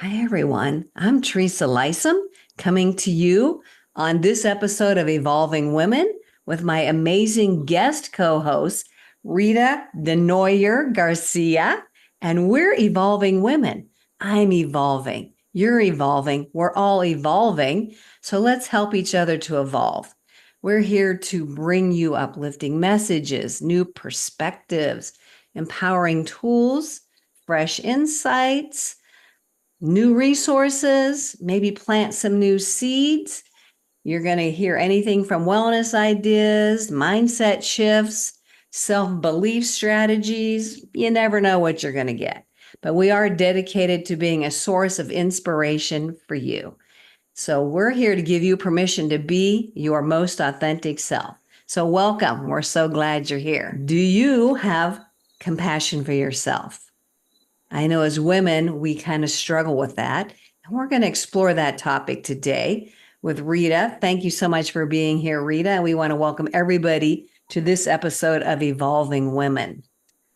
Hi, everyone. I'm Teresa Lisum coming to you on this episode of Evolving Women with my amazing guest co host, Rita Desnoyers-Garcia. And we're evolving women. I'm evolving. You're evolving. We're all evolving. So let's help each other to evolve. We're here to bring you uplifting messages, new perspectives, empowering tools, fresh insights, new resources, maybe plant some new seeds. You're going to hear anything from wellness ideas, mindset shifts, self-belief strategies. You never know what you're going to get. But we are dedicated to being a source of inspiration for you. So we're here to give you permission to be your most authentic self. So welcome. We're so glad you're here. Do you have compassion for yourself? I know as women, we kind of struggle with that. And we're going to explore that topic today with Rita. Thank you so much for being here, Rita. And we want to welcome everybody to this episode of Evolving Women.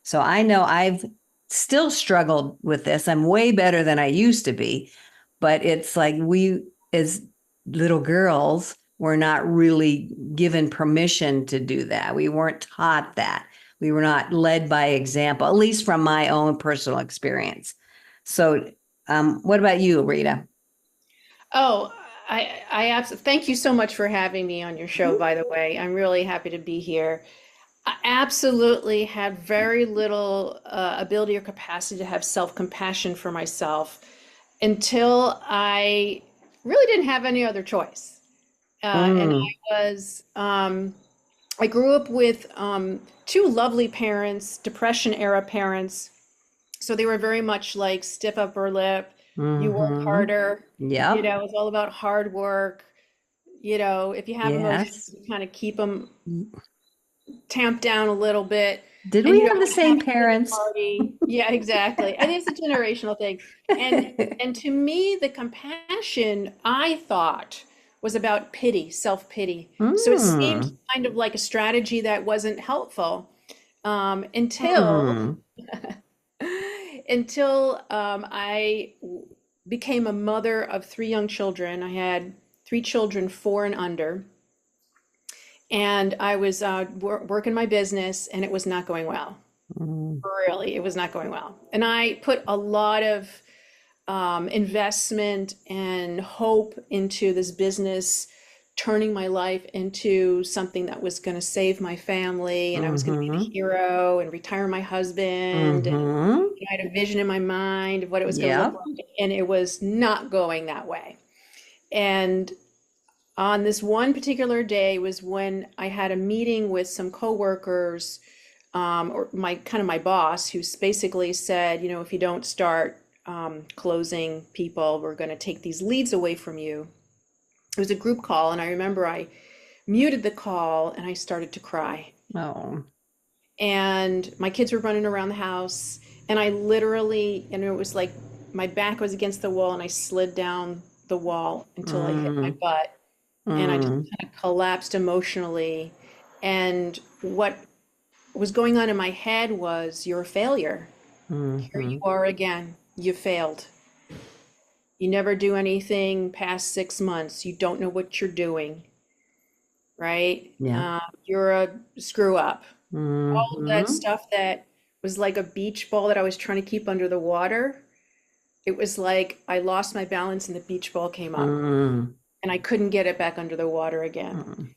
So I know I've still struggled with this. I'm way better than I used to be, but it's like we, as little girls, were not really given permission to do that. We weren't taught that. We were not led by example, at least from my own personal experience. So, what about you, Rita? Oh, I absolutely thank you so much for having me on your show, by the way. I'm really happy to be here. I absolutely had very little ability or capacity to have self-compassion for myself until I really didn't have any other choice. And Mm, I grew up with two lovely parents, Depression era parents. So they were very much like stiff upper lip, you work mm-hmm. harder, Yep. it's all about hard work. If you have emotions, Yes. you kind of keep them tamped down a little bit, Did and we you have the don't have same a pity parents? party. Yeah, exactly. I think it's a generational thing. And to me, the compassion I thought was about pity, self-pity. So it seemed Mm, kind of like a strategy that wasn't helpful until mm, I became a mother of three young children. I had three children, four and under, and I was working my business, and it was not going well. mm, Really, it was not going well. And I put a lot of investment and hope into this business, turning my life into something that was going to save my family, and I was going to be the mm-hmm, hero and retire my husband. And mm-hmm. I had a vision in my mind of what it was going to look Yep. like, and it was not going that way. And on this one particular day was when I had a meeting with some coworkers, or my boss, who's basically said, if you don't start closing people, we're going to take these leads away from you. It was a group call, and I remember I muted the call and I started to cry. Oh. And my kids were running around the house, and I literally, and it was like my back was against the wall, and I slid down the wall until I hit my Mm, butt, and I just mm, kind of collapsed emotionally. And what was going on in my head was, you're a failure. Here you mm-hmm. are again. You failed. You never do anything past 6 months. You don't know what you're doing, right? Yeah. You're a screw up. All of that Mm-hmm. stuff that was like a beach ball that I was trying to keep under the water. It was like I lost my balance and the beach ball came up, Mm, and I couldn't get it back under the water again. mm.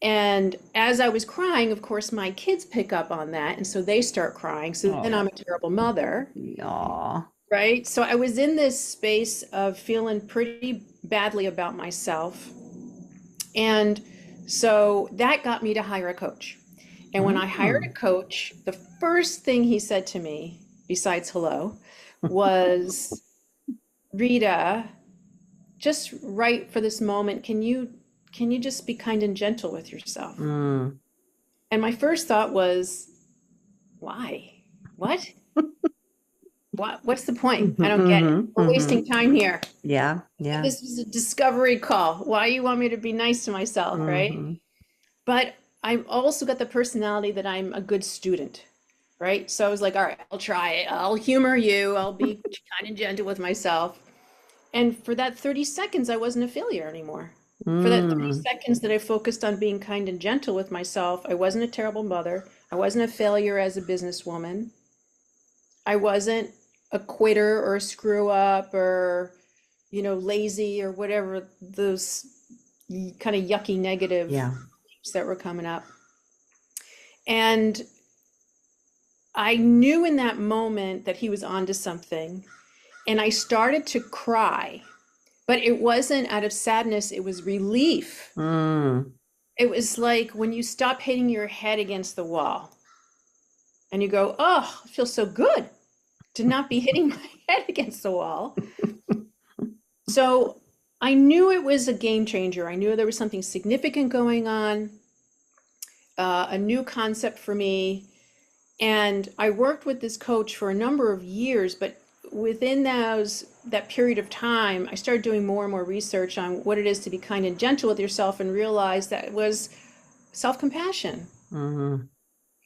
And as I was crying, of course, my kids pick up on that. And so they start crying. So then Oh, I'm a terrible mother, yeah. right? So I was in this space of feeling pretty badly about myself. And so that got me to hire a coach. And when I hired a Mm. coach, the first thing he said to me, besides hello, was, Rita, just right for this moment, can you just be kind and gentle with yourself? Mm. And my first thought was, why? What? What's the point? I don't get it. Mm-hmm. We're Mm-hmm. wasting time here. Yeah. Yeah. This was a discovery call. Why you want me to be nice to myself, right? Mm-hmm. But I've also got the personality that I'm a good student, right? So I was like, all right, I'll try it. I'll humor you. I'll be kind and gentle with myself. And for that 30 seconds, I wasn't a failure anymore. For that 30 Mm. seconds that I focused on being kind and gentle with myself, I wasn't a terrible mother. I wasn't a failure as a businesswoman. I wasn't a quitter or a screw up or, lazy or whatever those kind of yucky negative Yeah. things that were coming up. And I knew in that moment that he was onto something. And I started to cry, but it wasn't out of sadness, it was relief. Mm. It was like when you stop hitting your head against the wall and you go, oh, it feels so good to not be hitting my head against the wall. So I knew it was a game changer. I knew there was something significant going on, a new concept for me. And I worked with this coach for a number of years, but within that period of time, I started doing more and more research on what it is to be kind and gentle with yourself and realized that it was self-compassion. Mm.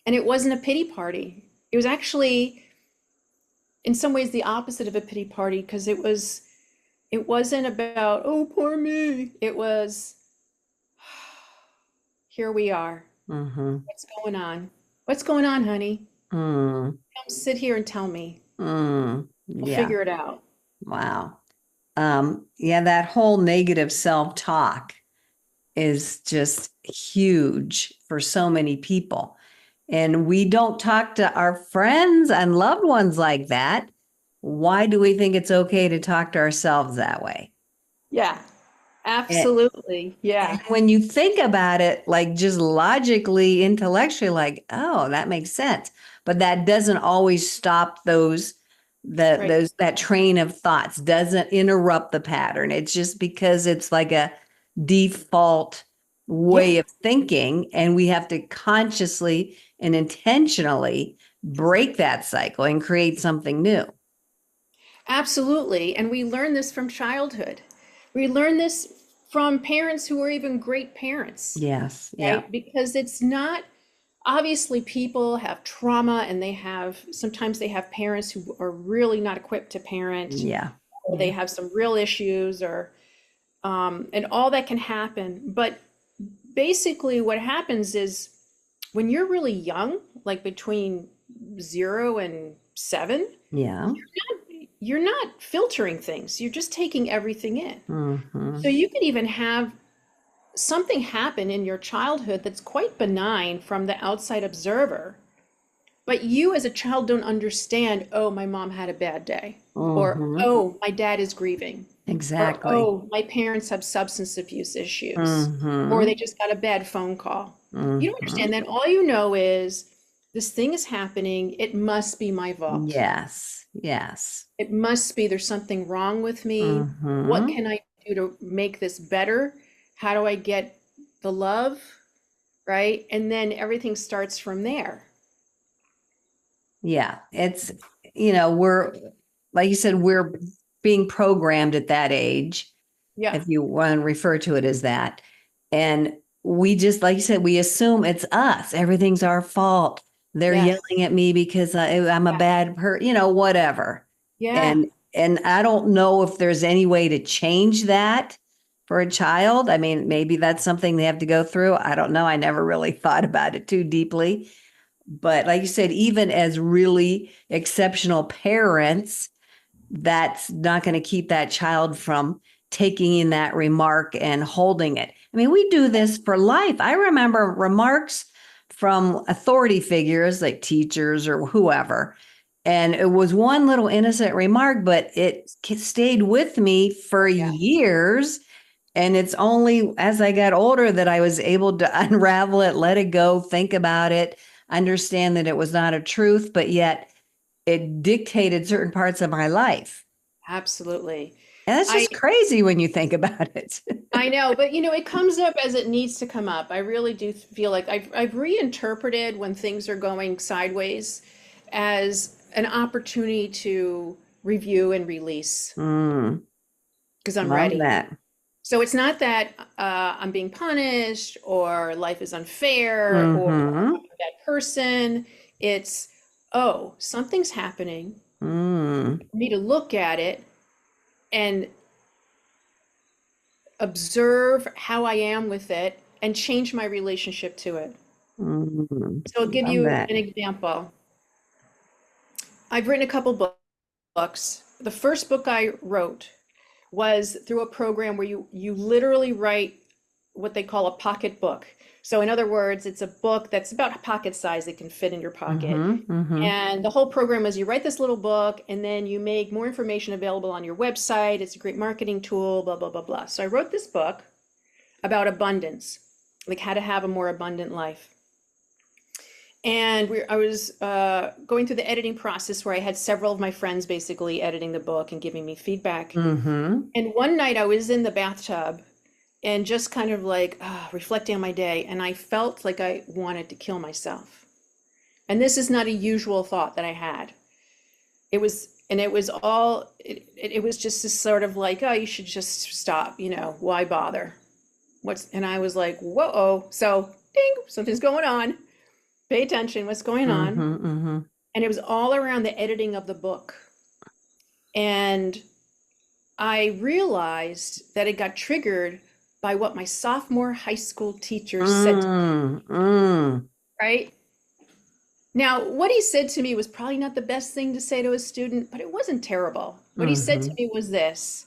And it wasn't a pity party. It was actually, in some ways, the opposite of a pity party because it wasn't about, oh, poor me. It was, here we are. Mm-hmm. What's going on? What's going on, honey? Mm. Come sit here and tell me. Mm. We'll Yeah. figure it out. Wow. Yeah, that whole negative self-talk is just huge for so many people. And we don't talk to our friends and loved ones like that. Why do we think it's okay to talk to ourselves that way? Yeah, And, absolutely. and Yeah, when you think about it, like just logically, intellectually, like, oh, that makes sense. But that doesn't always stop right. that train of thoughts, doesn't interrupt the pattern. It's just because it's like a default Yeah, way of thinking, and we have to consciously and intentionally break that cycle and create something new. absolutely. And we learn this from childhood. We learn this from parents who are even great parents, Yes. Yeah. right? Because it's not, obviously people have trauma and sometimes they have parents who are really not equipped to parent, Yeah. or they have some real issues and all that can happen. But basically what happens is when you're really young, like between 0 and 7, Yeah. you're not filtering things. You're just taking everything in. So Mm-hmm. you can even have something happen in your childhood that's quite benign from the outside observer, but you as a child don't understand, oh, my mom had a bad day, or Mm-hmm. oh, my dad is grieving, or Exactly. oh, my parents have substance abuse issues, or Mm-hmm. they just got a bad phone call. You don't Mm-hmm. understand that. All you know is this thing is happening. It must be my fault. Yes. Yes. It must be there's something wrong with me. What Mm-hmm. can I do to make this better? How do I get the love? Right? And then everything starts from there. Yeah. We're, like you said, we're being programmed at that age, Yeah. if you want to refer to it as that. And we just, like you said, we assume it's us. Everything's our fault. They're Yes. yelling at me because I'm a Yeah. bad person, whatever. Yeah. And I don't know if there's any way to change that for a child. I mean, maybe that's something they have to go through. I don't know. I never really thought about it too deeply. But like you said, even as really exceptional parents, that's not going to keep that child from taking in that remark and holding it. I mean, we do this for life. I remember remarks from authority figures like teachers or whoever. And it was one little innocent remark, but it stayed with me for Yeah. years. And it's only as I got older that I was able to unravel it, let it go, think about it, understand that it was not a truth, but yet it dictated certain parts of my life. Absolutely. And that's I just crazy when you think about it. I know, but it comes up as it needs to come up. I really do feel like I've reinterpreted when things are going sideways as an opportunity to review and release Mm, because I'm love ready. that. So it's not that I'm being punished or life is unfair or Mm-hmm. I'm a bad person. It's, oh, something's happening. Mm, For me to look at it and observe how I am with it, and change my relationship to it. So I'll give Love you that. an example. I've written a couple books. The first book I wrote was through a program where you literally write what they call a pocket book. So in other words, it's a book that's about pocket size that can fit in your pocket. Mm-hmm. And the whole program is you write this little book and then you make more information available on your website. It's a great marketing tool, blah, blah, blah, blah. So I wrote this book about abundance, like how to have a more abundant life. And I was going through the editing process where I had several of my friends basically editing the book and giving me feedback. Mm-hmm. And one night I was in the bathtub and just kind of like reflecting on my day, and I felt like I wanted to kill myself. And this is not a usual thought that I had. It was, and it was all, it was just this sort of like, oh, you should just stop, why bother? And I was like, whoa, so ding, something's going on. Pay attention, what's going on? Mm-hmm. Mm-hmm. And it was all around the editing of the book. And I realized that it got triggered by what my sophomore high school teacher said to me, right? Now, what he said to me was probably not the best thing to say to a student, but it wasn't terrible. What he said to Mm-hmm. me was this.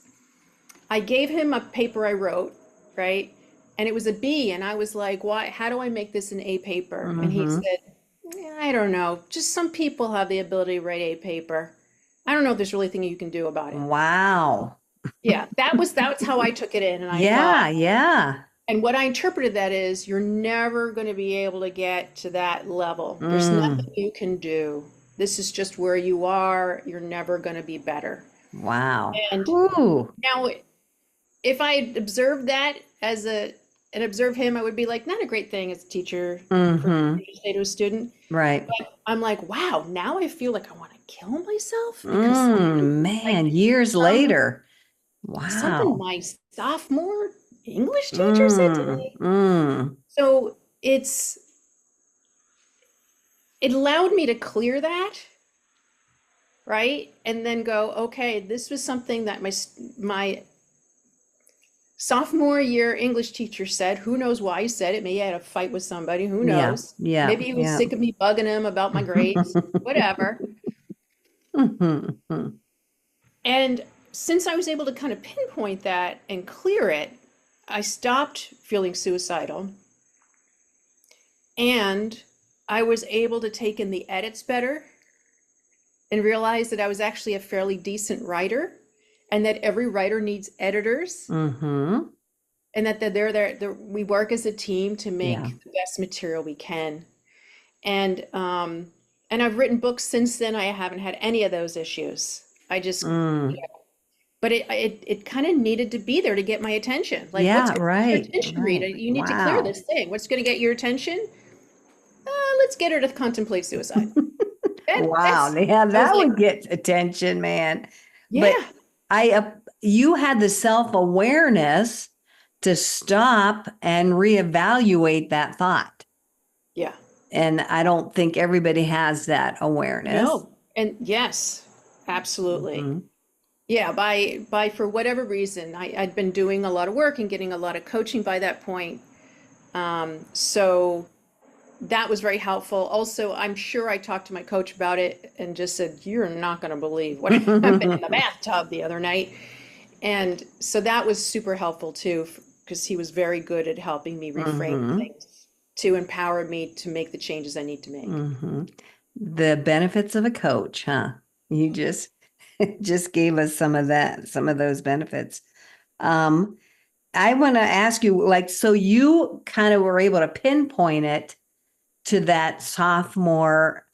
I gave him a paper I wrote, right? And it was a B, and I was like, why, how do I make this an A paper? And he Mm-hmm. said, I don't know. Just some people have the ability to write A paper. I don't know if there's really anything you can do about it. Wow. Yeah, that's how I took it in, and I thought, Yeah, yeah. and what I interpreted that is you're never going to be able to get to that level. There's nothing Mm. you can do. This is just where you are. You're never going to be better. Wow. And Whew. now, if I had observed that and observed him, I would be like, not a great thing as a teacher for Mm-hmm. to say to a student. Right. But I'm like, wow, now I feel like I want to kill myself because something Man, years some later. something Wow. my sophomore English teacher said to Mm, me. mm, So it allowed me to clear that, right? And then go, okay, this was something that my sophomore year English teacher said. Who knows why he said it? Maybe I had a fight with somebody. Who yeah, knows? yeah, Maybe he was yeah. sick of me bugging him about my grades, whatever. Mhm. And since I was able to kind of pinpoint that and clear it, I stopped feeling suicidal, and I was able to take in the edits better and realize that I was actually a fairly decent writer and that every writer needs editors, Mhm. and that we work as a team to Yeah. make the best material we can. And I've written books since then. I haven't had any of those issues. I just, Mm. but it kind of needed to be there to get my attention. Like, what's Yeah, going to get your right, attention, right. Rita? You need to clear Wow. this thing. What's going to get your attention? Let's get her to contemplate suicide. Wow. Yeah, I was that like, would get attention, man. But yeah, you had the self-awareness to stop and reevaluate that thought. yeah, And I don't think everybody has that awareness. no. And yes, absolutely. Mhm. Yeah, by for whatever reason, I'd been doing a lot of work and getting a lot of coaching by that point. So that was very helpful. Also, I'm sure I talked to my coach about it and just said, "You're not going to believe what happened in the bathtub the other night." And so that was super helpful too, because he was very good at helping me reframe Mhm. things to empower me to make the changes I need to make. Mhm. The benefits of a coach, huh? You just gave us some of that, some of those benefits. Um, I want to ask you, like, so you kind of were able to pinpoint it to that sophomore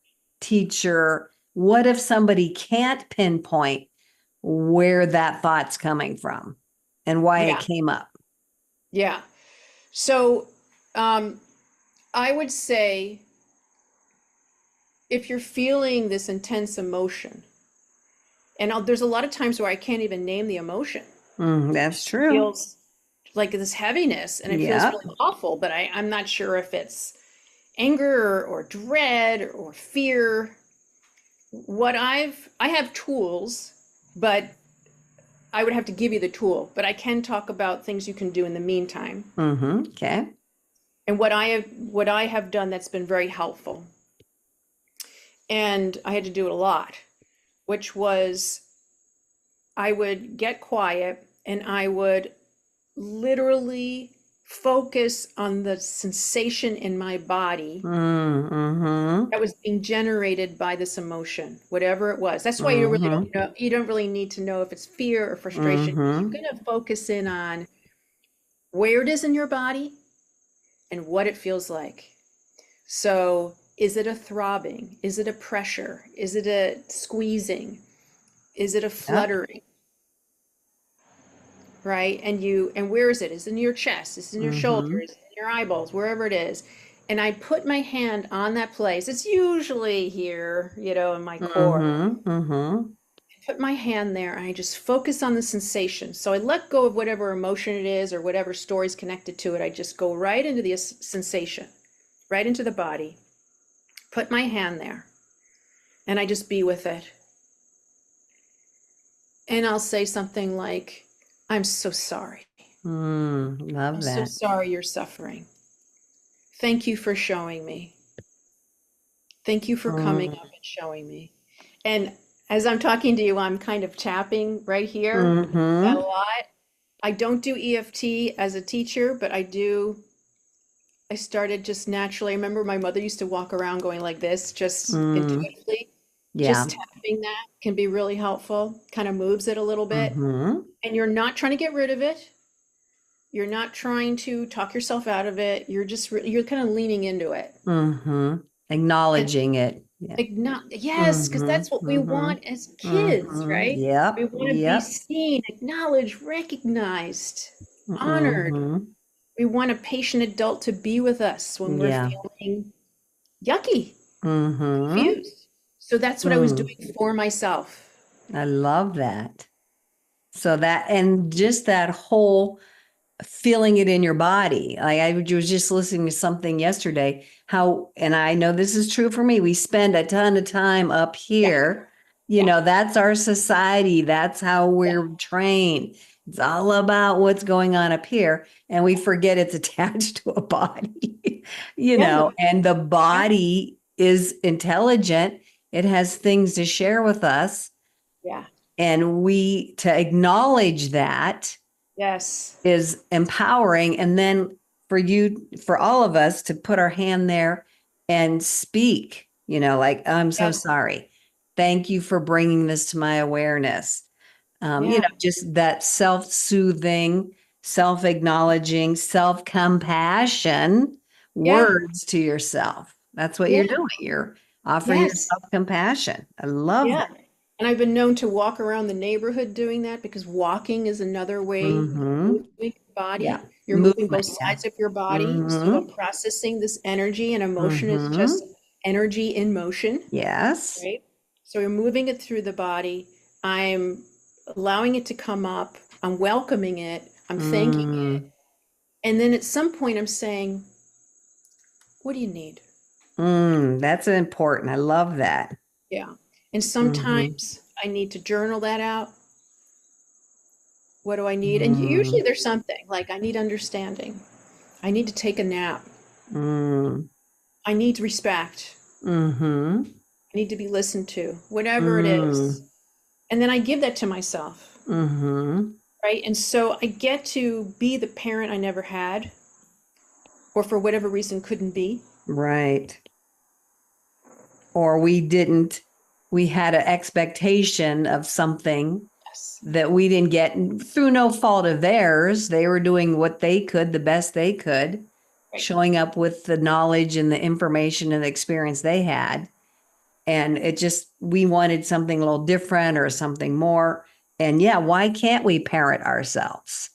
teacher. What if somebody can't pinpoint where that thought's coming from and why it Yeah, came up? yeah. So um, I would say if you're feeling this intense emotion, and there's a lot of times where I can't even name the emotion. It That's just true. feels like this heaviness and it feels Yeah. really awful, but I'm not sure if it's anger or dread or fear. I have tools, but I would have to give you the tool, but I can talk about things you can do in the meantime. Okay. And what I have done that's been very helpful. And I had to do it a lot, which was I would get quiet and I would literally focus on the sensation in my body Mm-hmm. that was being generated by this emotion, whatever it was. That's why you really Mm-hmm. don't know, you don't really need to know if it's fear or frustration. You're Mm-hmm. going to focus in on where it is in your body and what it feels like. So, is it a throbbing? Is it a pressure? Is it a squeezing? Is it a Yep. fluttering? Right? And where is it? Is it in your chest? Is it in your Mm-hmm. shoulders? In your eyeballs? Wherever it is. And I put my hand on that place. It's usually here, in my core. Mm-hmm. Mm-hmm. Put my hand there and I just focus on the sensation. So I let go of whatever emotion it is or whatever story's connected to it. I just go right into the sensation, right into the body. Put my hand there and I just be with it. And I'll say something like, I'm so sorry. Love I'm so that. sorry you're suffering. Thank you for showing me. Thank you for coming up and showing me. And as I'm talking to you, I'm kind of tapping right here. I do that a Mm-hmm. lot. I don't do EFT as a teacher, but I started just naturally. I remember my mother used to walk around going like this, just Mm. intuitively. Yeah. Just tapping that can be really helpful, kind of moves it a little bit. Mm-hmm. And you're not trying to get rid of it. You're not trying to talk yourself out of it. You're kind of leaning into it. Mm-hmm. And Acknowledging it. Yeah. yes, because Mm-hmm. that's what we Mm-hmm. want as kids, Mm-hmm. right? We Yep. want to be Yep. seen, acknowledged, recognized, honored. Mm-hmm. We want a patient adult to be with us when we're Yeah. feeling yucky, Mm-hmm. confused. So that's what I was Mm. doing for myself. I love that. So that, and just that whole feeling it in your body. Like I was just listening to something yesterday, how, and I know this is true for me, we spend a ton of time up Yeah, here. yeah, That's our society. That's how yeah, we're trained. It's all about what's going on up here. And we forget it's attached to a body, yeah, and the yeah, body is intelligent. It has things to share with us. yeah. And we, to acknowledge that Yes, is empowering. And then for all of us to put our hand there and speak, like, I'm so yeah, sorry. Thank you for bringing this to my awareness. yeah, Just that self-soothing, self-acknowledging, self-compassion yeah, words to yourself. That's what you're yeah, doing. You're offering yes, yourself compassion. I love that. yeah. And I've been known to walk around the neighborhood doing that because walking is another way of Mm-hmm. moving your Yeah. body. You're moving Movement. both Yeah. sides of your body. So Mm-hmm. I'm processing this energy, and emotion is Mm-hmm. just energy in motion, Yes. right? So you're moving it through the body. I'm allowing it to come up. I'm welcoming it. I'm thanking it. Mm, And then at some point, I'm saying, what do you need? that's important. I love that. Yeah. And Mm-hmm. sometimes I need to journal that out. What do I need? And usually Mm, there's something like I need understanding. I need to take a nap. mm, I need respect. mm-hmm. I need to be listened to, whatever it is. Mm, And then I give that to myself, mm-hmm. right? And so I get to be the parent I never had, or for whatever reason couldn't be. Right. Or we had an expectation of something Yes. that we didn't get through no fault of theirs. They were doing what they could, the best they could, Right. showing up with the knowledge and the information and the experience they had. And we wanted something a little different or something more. And yeah, why can't we parent ourselves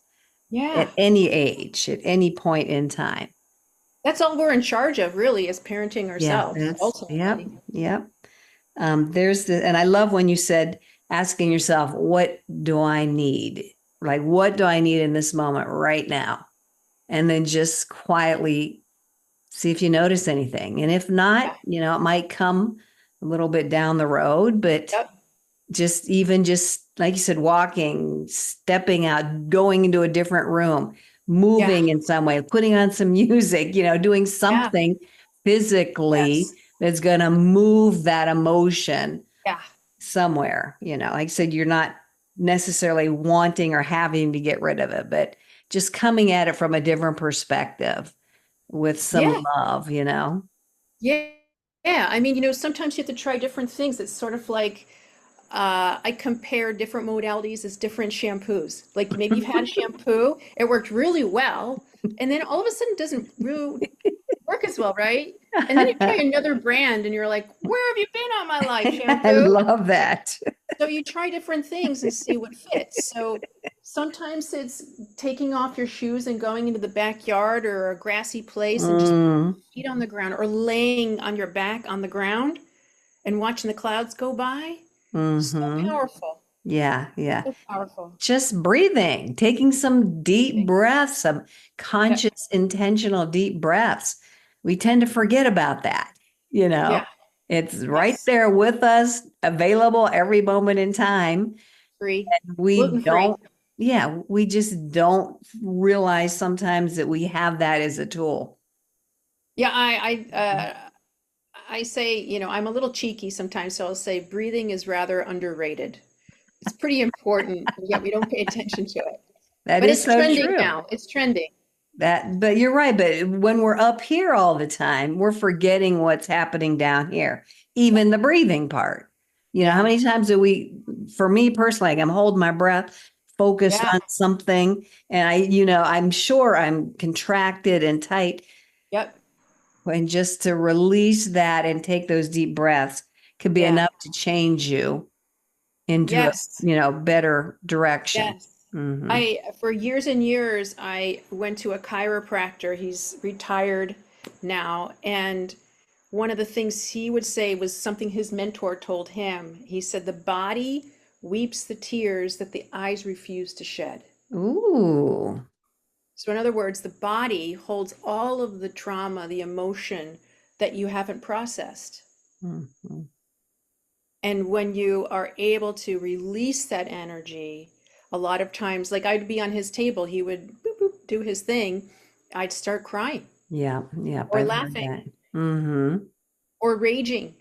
Yeah. at any age, at any point in time? That's all we're in charge of, really, is parenting Yeah, ourselves, yep, ultimately. yep. And I love when you said, asking yourself, what do I need? Like, what do I need in this moment right now? And then just quietly see if you notice anything. And if not, Yeah. it might come a little bit down the road, but Yep. just even just like you said, walking, stepping out, going into a different room, Yeah. moving in some way, putting on some music, doing Yeah. something physically Yes. that's going to move that emotion Yeah. somewhere. Like I said, you're not necessarily wanting or having to get rid of it, but just coming at it from a different perspective with some Yeah. love. Yeah. Yeah. I mean, sometimes you have to try different things. It's sort of like I compare different modalities as different shampoos. Like maybe you've had a shampoo, it worked really well, and then all of a sudden it doesn't really work as well, right? And then you try another brand and you're like, where have you been all my life, I shampoo? love that. So you try different things and see what fits. So sometimes it's taking off your shoes and going into the backyard or a grassy place and just Mm, feet on the ground or laying on your back on the ground and watching the clouds go by. So hmm. powerful. Yeah, yeah. So powerful. Just breathing, taking some deep breaths, some Yep. conscious, intentional deep breaths. We tend to forget about that, you know. Yeah. It's right Yes. there with us, available every moment in time. Free. We Gluten free. don't, yeah, we just don't realize sometimes that we have that as a tool. Yeah, I say, I'm a little cheeky sometimes, so I'll say breathing is rather underrated. It's pretty important, yet we don't pay attention to it. That But is it's so trending true. now. It's trending. But you're right. But when we're up here all the time, we're forgetting what's happening down here, Yeah. even the breathing part. How Yeah. many times do we, for me personally, like I'm holding my breath, focused Yeah. on something, and I'm sure I'm contracted and tight. Yep. And just to release that and take those deep breaths could be Yeah. enough to change you into a, Yes. better direction. Yes. Hmm. For years and years, I went to a chiropractor. He's retired now. And one of the things he would say was something his mentor told him. He said, the body weeps the tears that the eyes refuse to shed. Ooh. So, in other words, the body holds all of the trauma, the emotion that you haven't processed. Mhm. And when you are able to release that energy, a lot of times, like I'd be on his table, he would boop, boop, do his thing. I'd start crying Yeah, yep, or I've heard laughing that. Mm-hmm. or raging.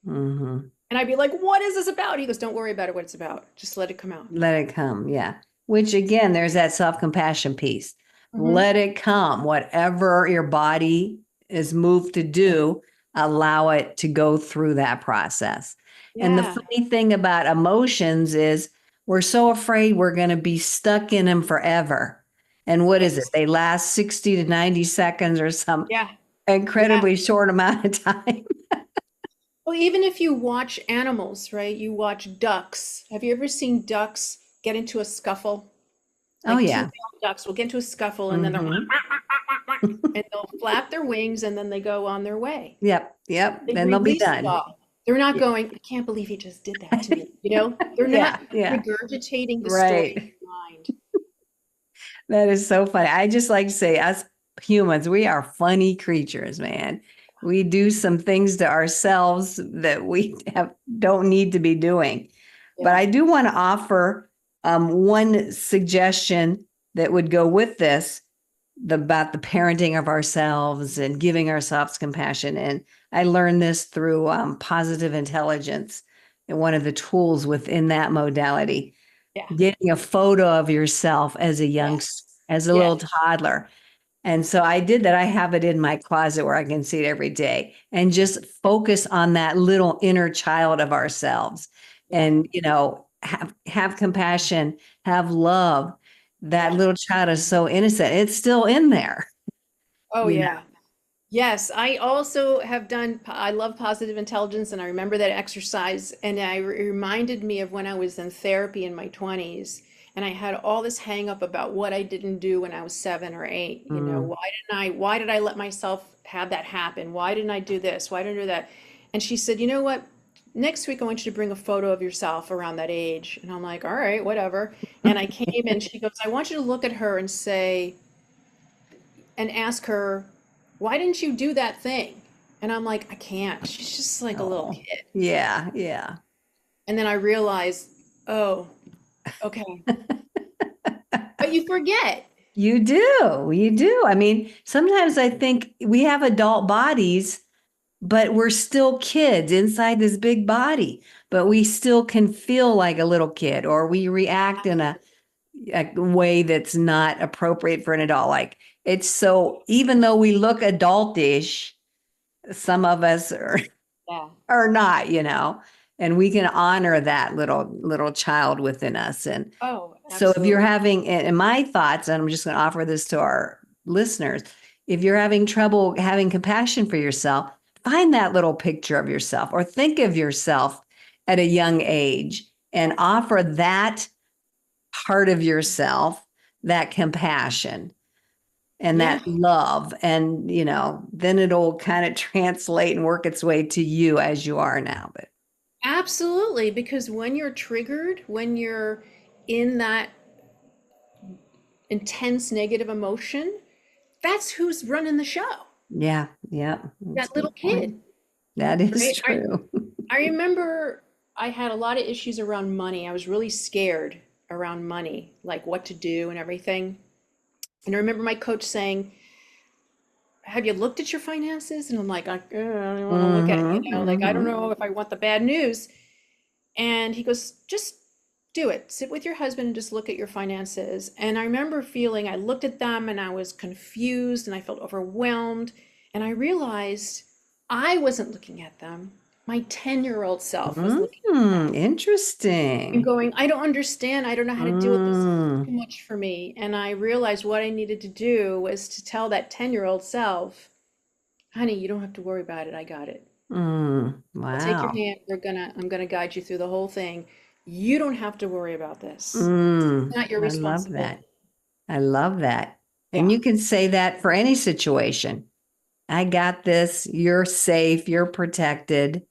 Mm-hmm. And I'd be like, what is this about? He goes, don't worry about it, what it's about. Just let it come out. Let it come. Yeah. Which again, there's that self-compassion piece. Hmm. Let it come. Whatever your body is moved to do, allow it to go through that process. And the Yeah. funny thing about emotions is we're so afraid we're going to be stuck in them forever. And what is it? Yes. They last 60 to 90 seconds or some Yeah. Yeah. incredibly short amount of time. Well, even if you watch animals, right? You watch ducks. Have you ever seen ducks get into a scuffle? Oh, Like two yeah. male ducks will get into a scuffle and then they're Mm-hmm. and they'll flap their wings and then they go on their way. Yep. Yep. They Then they'll be release it done. all. They're not going, I can't believe he just did that to me. They're not Yeah. Yeah. regurgitating the story in Right. their mind. That is so funny. I just like to say, us humans, we are funny creatures, man. We do some things to ourselves that we don't need to be doing. But Yeah. I do want to offer one suggestion that would go with this about the parenting of ourselves and giving ourselves compassion. And I learned this through positive intelligence and one of the tools within that modality, Yeah. getting a photo of yourself as a Yes. as a little Yes. toddler. And so I did that. I have it in my closet where I can see it every day and just focus on that little inner child of ourselves Yeah. and, have compassion, have love. That Yeah. little child is so innocent. It's still in there, Oh, you know. yeah. Yes, I also have I love positive intelligence, and I remember that exercise, and it reminded me of when I was in therapy in my 20s, and I had all this hang up about what I didn't do when I was 7 or 8. Mm. Why did I let myself have that happen? Why didn't I do this? Why didn't I do that? And she said, you know what? Next week I want you to bring a photo of yourself around that age. And I'm like, all right, whatever. And I came and she goes, I want you to look at her and say, and ask her, why didn't you do that thing? And I'm like, I can't. She's just like a little Oh, kid. yeah, yeah. And then I realized, oh, okay. But you forget. You do. You do. I mean, sometimes I think we have adult bodies, but we're still kids inside this big body, but we still can feel like a little kid, or we react in a way that's not appropriate for an adult. Like it's so, even though we look adultish, some of us Yeah. are not, and we can honor that little child within us. And Oh, so if you're absolutely. having, and my thoughts, and I'm just going to offer this to our listeners, if you're having trouble having compassion for yourself, find that little picture of yourself or think of yourself at a young age and offer that part of yourself, that compassion and Yeah, that love. And, then it'll kind of translate and work its way to you as you are now. But absolutely. Because when you're triggered, when you're in that intense negative emotion, that's who's running the show. yeah, yeah, that's That a little good point. kid, That is right? true. I remember I had a lot of issues around money. I was really scared around money, like what to do and everything. And I remember my coach saying, have you looked at your finances? And I'm like, I don't want to look at it, like I don't Hmm. know if I want the bad news. And he goes, just do it. Sit with your husband and just look at your finances. And I remember feeling, I looked at them and I was confused and I felt overwhelmed. And I realized I wasn't looking at them. My 10-year-old self was looking at them and Interesting. going, I don't understand. I don't know how to deal with this. This is too Mm, much for me. And I realized what I needed to do was to tell that 10-year-old self, honey, you don't have to worry about it. I got it. I'll take your wow. hand. I'm gonna guide you through the whole thing. You don't have to worry about this. It's not your I love that. responsibility. I love that. And Yeah. you can say that for any situation. I got this. You're safe. You're protected.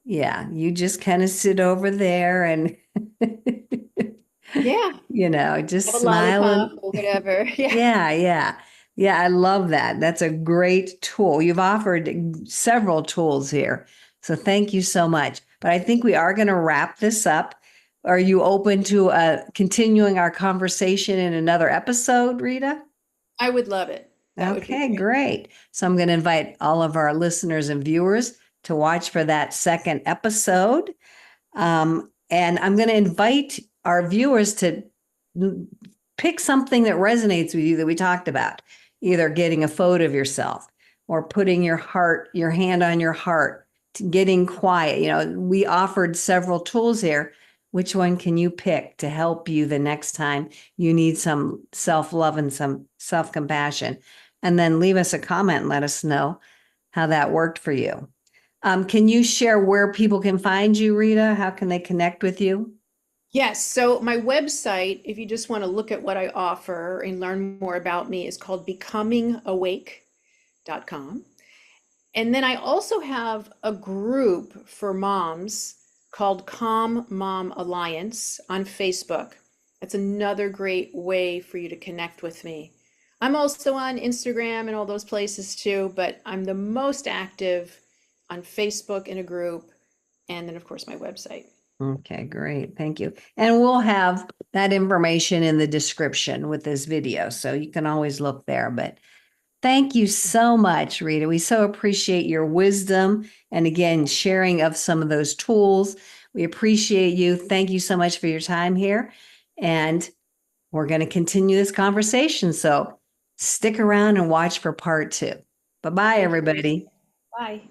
Yeah, you just kind of sit over there and, Yeah. Have just a smile lollipop and or whatever. Yeah. yeah, yeah. Yeah, I love that. That's a great tool. You've offered several tools here. So thank you so much. But I think we are going to wrap this up. Are you open to continuing our conversation in another episode, Rita? I would love it. That would be Okay, great. great. So I'm going to invite all of our listeners and viewers to watch for that second episode. And I'm going to invite our viewers to pick something that resonates with you that we talked about, either getting a photo of yourself or putting your hand on your heart, getting quiet. We offered several tools here. Which one can you pick to help you the next time you need some self love and some self compassion? And then leave us a comment and let us know how that worked for you. Can you share where people can find you, Rita? How can they connect with you? Yes. So my website, if you just want to look at what I offer and learn more about me, is called becomingawake.com. And then I also have a group for moms called Calm Mom Alliance on Facebook. That's another great way for you to connect with me. I'm also on Instagram and all those places too, but I'm the most active on Facebook in a group, and then, of course, my website. Okay, great. Thank you. And we'll have that information in the description with this video, so you can always look there. But thank you so much, Rita. We so appreciate your wisdom and again, sharing of some of those tools. We appreciate you. Thank you so much for your time here. And we're going to continue this conversation. So stick around and watch for part two. Bye bye, Thank you, Teresa. everybody. Bye.